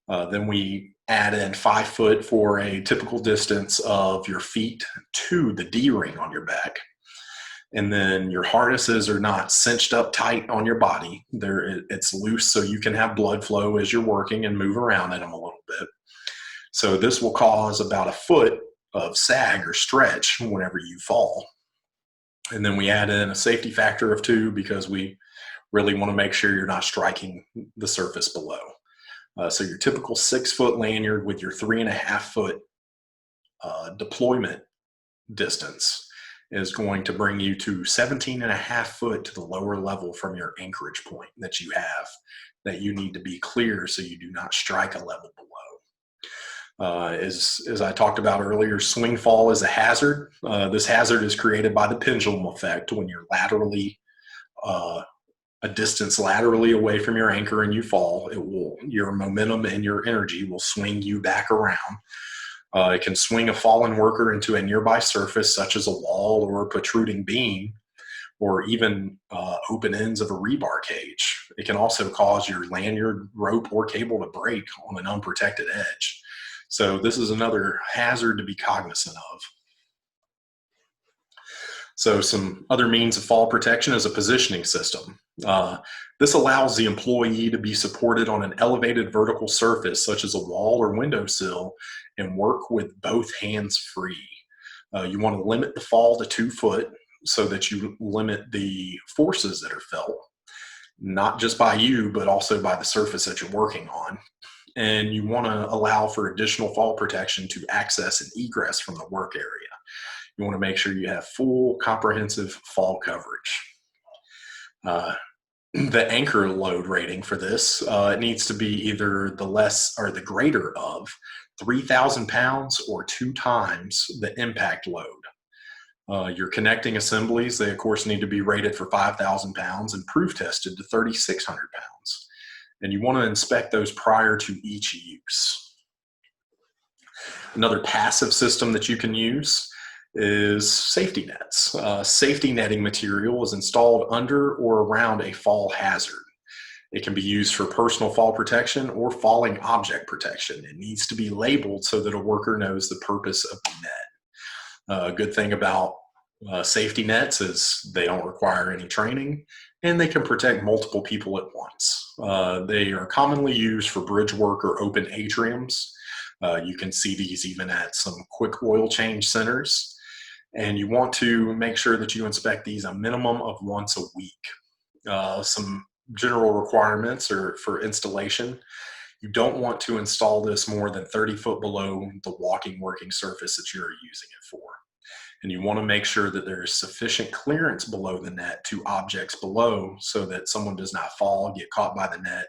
Then we add in 5 foot for a typical distance of your feet to the D-ring on your back. And then your harnesses are not cinched up tight on your body. It's loose so you can have blood flow as you're working and move around in them a little bit. So this will cause about 1 foot of sag or stretch whenever you fall. And then we add in a safety factor of 2 because we really want to make sure you're not striking the surface below. So your typical 6-foot lanyard with your 3.5 foot deployment distance is going to bring you to 17.5 foot to the lower level from your anchorage point that you have, that you need to be clear so you do not strike a level below. As I talked about earlier, swing fall is a hazard. This hazard is created by the pendulum effect. When you're laterally, a distance laterally away from your anchor and you fall, your momentum and your energy will swing you back around. It can swing a fallen worker into a nearby surface, such as a wall or a protruding beam, or even open ends of a rebar cage. It can also cause your lanyard, rope, or cable to break on an unprotected edge. So this is another hazard to be cognizant of. So some other means of fall protection is a positioning system. This allows the employee to be supported on an elevated vertical surface, such as a wall or windowsill, and work with both hands free. You want to limit the fall to 2 foot so that you limit the forces that are felt, not just by you, but also by the surface that you're working on. And you want to allow for additional fall protection to access and egress from the work area. You want to make sure you have full comprehensive fall coverage. The anchor load rating for this, it needs to be either the less or the greater of 3,000 pounds or 2 times the impact load. Your connecting assemblies, they of course need to be rated for 5,000 pounds and proof tested to 3,600 pounds. And you want to inspect those prior to each use. Another passive system that you can use is safety nets. Safety netting material is installed under or around a fall hazard. It can be used for personal fall protection or falling object protection. It needs to be labeled so that a worker knows the purpose of the net. A good thing about safety nets is they don't require any training, and they can protect multiple people at once. They are commonly used for bridge work or open atriums. You can see these even at some quick oil change centers. And you want to make sure that you inspect these a minimum of once a week. Some general requirements are for installation. You don't want to install this more than 30 foot below the walking working surface that you're using it for. And you want to make sure that there is sufficient clearance below the net to objects below so that someone does not fall, get caught by the net,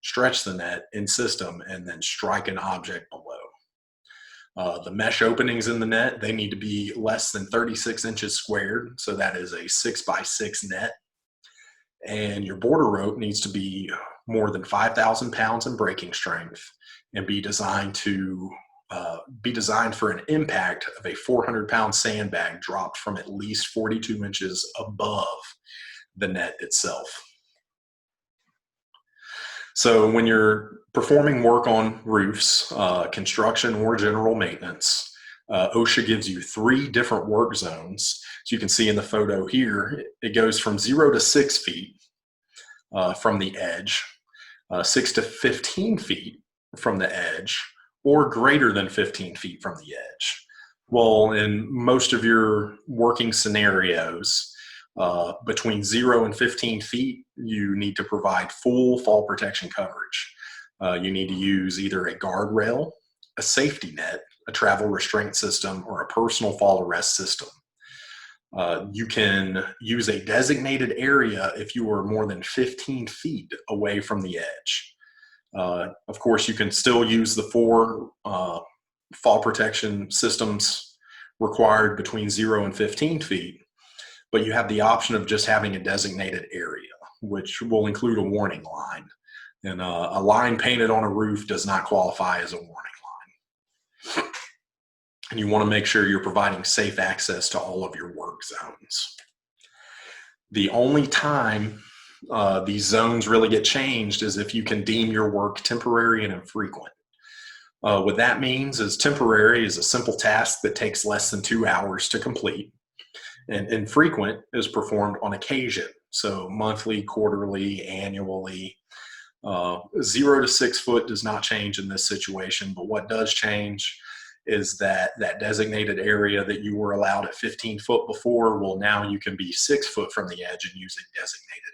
stretch the net in system, and then strike an object below. The mesh openings in the net, they need to be less than 36 inches squared, so that is a 6x6 net. And your border rope needs to be more than 5,000 pounds in breaking strength and be designed for an impact of a 400-pound sandbag dropped from at least 42 inches above the net itself. So when you're performing work on roofs, construction or general maintenance, OSHA gives you 3 different work zones. As you can see in the photo here, it goes from 0 to 6 feet from the edge, 6 to 15 feet from the edge, or greater than 15 feet from the edge. Well, in most of your working scenarios, between 0 and 15 feet, you need to provide full fall protection coverage. You need to use either a guardrail, a safety net, a travel restraint system, or a personal fall arrest system. You can use a designated area if you are more than 15 feet away from the edge. Of course, you can still use the 4 fall protection systems required between 0 and 15 feet, but you have the option of just having a designated area, which will include a warning line. And a line painted on a roof does not qualify as a warning line. And you want to make sure you're providing safe access to all of your work zones. The only time these zones really get changed is if you can deem your work temporary and infrequent. What that means is temporary is a simple task that takes less than 2 hours to complete. And infrequent is performed on occasion, so monthly, quarterly, annually. 0 to 6 foot does not change in this situation, but what does change is that designated area that you were allowed at 15 foot before, well, now you can be 6 foot from the edge and use a designated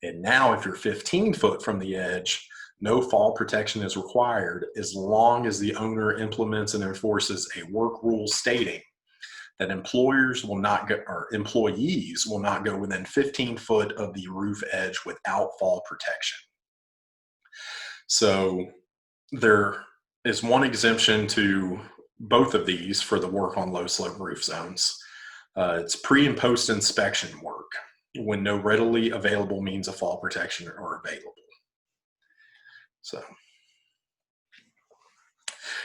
area. And now if you're 15 foot from the edge, no fall protection is required as long as the owner implements and enforces a work rule stating that employees will not go within 15 foot of the roof edge without fall protection. So there is one exemption to both of these for the work on low slope roof zones. It's pre and post inspection work when no readily available means of fall protection are available. So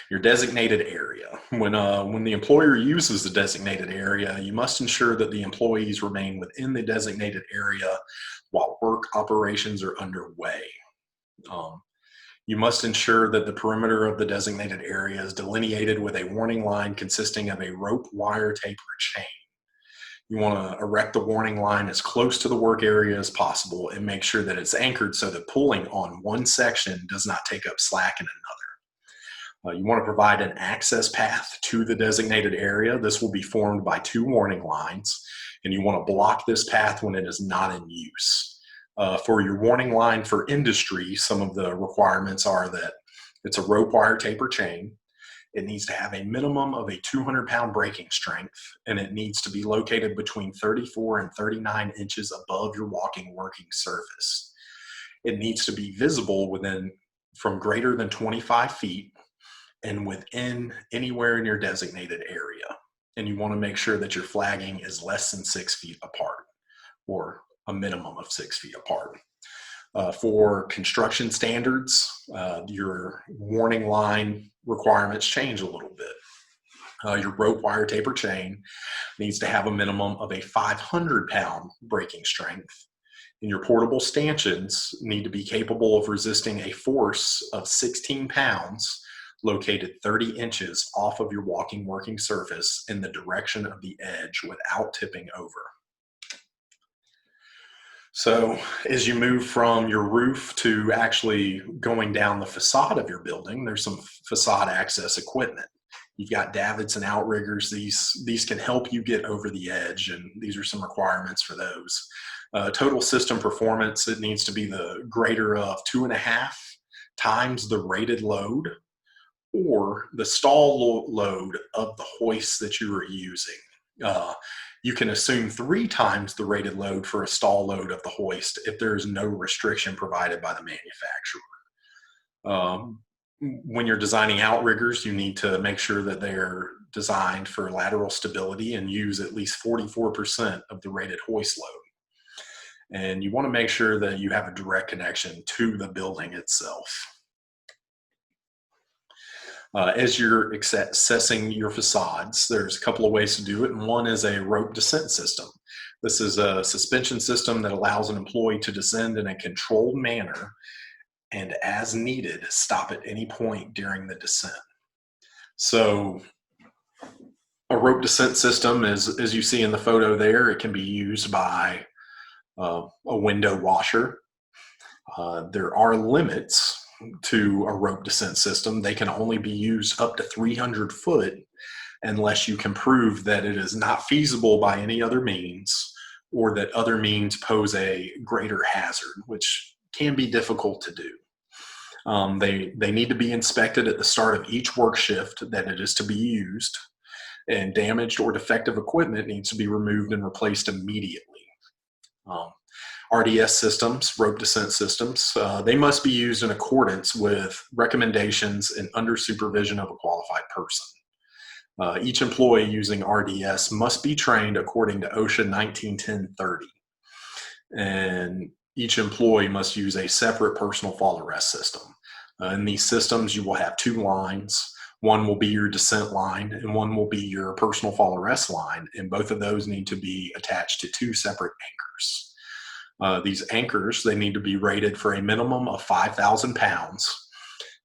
your designated area. When the employer uses the designated area, you must ensure that the employees remain within the designated area while work operations are underway. You must ensure that the perimeter of the designated area is delineated with a warning line consisting of a rope, wire, tape, or chain. You want to erect the warning line as close to the work area as possible and make sure that it's anchored so that pulling on one section does not take up slack in another. You want to provide an access path to the designated area. This will be formed by 2 warning lines, and you want to block this path when it is not in use. For your warning line for industry, some of the requirements are that it's a rope, wire, tape, or chain. It needs to have a minimum of a 200-pound breaking strength, and it needs to be located between 34 and 39 inches above your walking working surface. It needs to be visible from greater than 25 feet and within anywhere in your designated area. And you want to make sure that your flagging is less than 6 feet apart, or a minimum of 6 feet apart. For construction standards, your warning line requirements change a little bit. Your rope, wire, tape, or chain needs to have a minimum of a 500-pound breaking strength. And your portable stanchions need to be capable of resisting a force of 16 pounds located 30 inches off of your walking working surface in the direction of the edge without tipping over. So as you move from your roof to actually going down the facade of your building, there's some facade access equipment. You've got davits and outriggers. These can help you get over the edge, and these are some requirements for those. Total system performance, it needs to be the greater of 2.5 times the rated load or the stall load of the hoist that you are using. You can assume 3 times the rated load for a stall load of the hoist if there is no restriction provided by the manufacturer. When you're designing outriggers, you need to make sure that they're designed for lateral stability and use at least 44% of the rated hoist load. And you want to make sure that you have a direct connection to the building itself. As you're assessing your facades, there's a couple of ways to do it, and one is a rope descent system. This is a suspension system that allows an employee to descend in a controlled manner and, as needed, stop at any point during the descent. So a rope descent system is, as you see in the photo there, it can be used by a window washer. There are limits to a rope descent system. They can only be used up to 300 foot unless you can prove that it is not feasible by any other means, or that other means pose a greater hazard, which can be difficult to do. They need to be inspected at the start of each work shift that it is to be used, and damaged or defective equipment needs to be removed and replaced immediately. RDS systems, rope descent systems, they must be used in accordance with recommendations and under supervision of a qualified person. Each employee using RDS must be trained according to OSHA 1910-30. And each employee must use a separate personal fall arrest system. In these systems, you will have 2 lines. One will be your descent line, and one will be your personal fall arrest line. And both of those need to be attached to 2 separate anchors. These anchors, they need to be rated for a minimum of 5,000 pounds,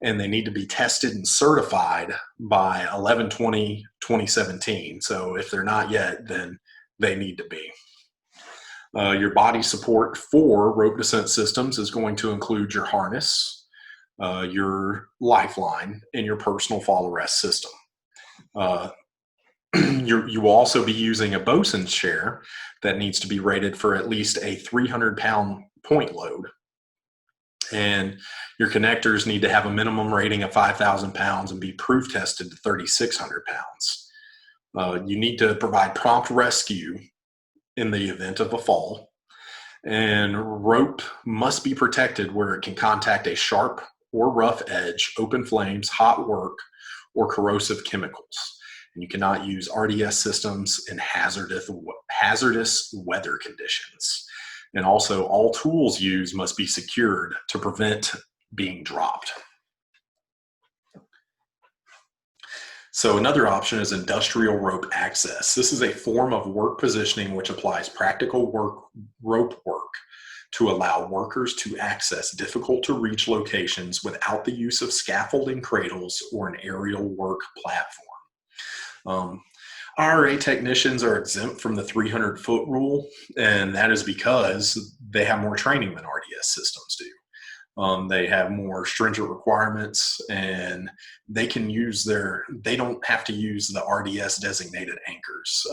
and they need to be tested and certified by 11/20/2017. So if they're not yet, then they need to be. Your body support for rope descent systems is going to include your harness, your lifeline, and your personal fall arrest system. You will also be using a bosun's chair that needs to be rated for at least a 300-pound point load. And your connectors need to have a minimum rating of 5,000 pounds and be proof tested to 3,600 pounds. You need to provide prompt rescue in the event of a fall. And rope must be protected where it can contact a sharp or rough edge, open flames, hot work, or corrosive chemicals. And you cannot use RDS systems in hazardous weather conditions. And also, all tools used must be secured to prevent being dropped. So another option is industrial rope access. This is a form of work positioning which applies practical rope work to allow workers to access difficult to reach locations without the use of scaffolding cradles or an aerial work platform. RA technicians are exempt from the 300-foot rule, and that is because they have more training than RDS systems do. They have more stringent requirements, and they don't have to use the RDS designated anchors.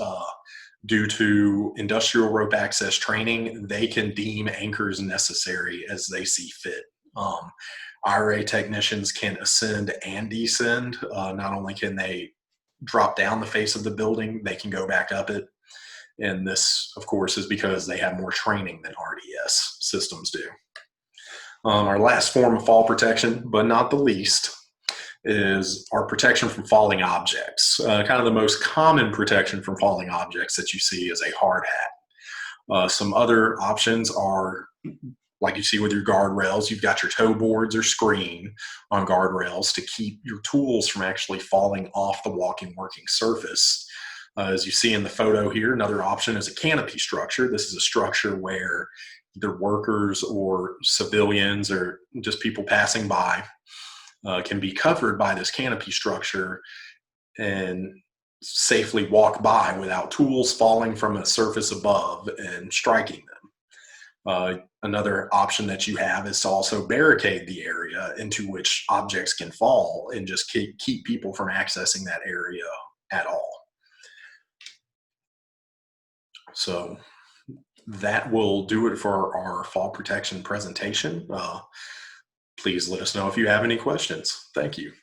Due to industrial rope access training, they can deem anchors necessary as they see fit. IRA technicians can ascend and descend. Not only can they drop down the face of the building, they can go back up it. And this, of course, is because they have more training than RDS systems do. Our last form of fall protection, but not the least, is our protection from falling objects. Kind of the most common protection from falling objects that you see is a hard hat. Some other options are, like you see with your guardrails, you've got your toe boards or screen on guardrails to keep your tools from actually falling off the walking working surface. As you see in the photo here, another option is a canopy structure. This is a structure where either workers or civilians or just people passing by can be covered by this canopy structure and safely walk by without tools falling from a surface above and striking them. Another option that you have is to also barricade the area into which objects can fall and just keep people from accessing that area at all. So that will do it for our fall protection presentation. Please let us know if you have any questions. Thank you.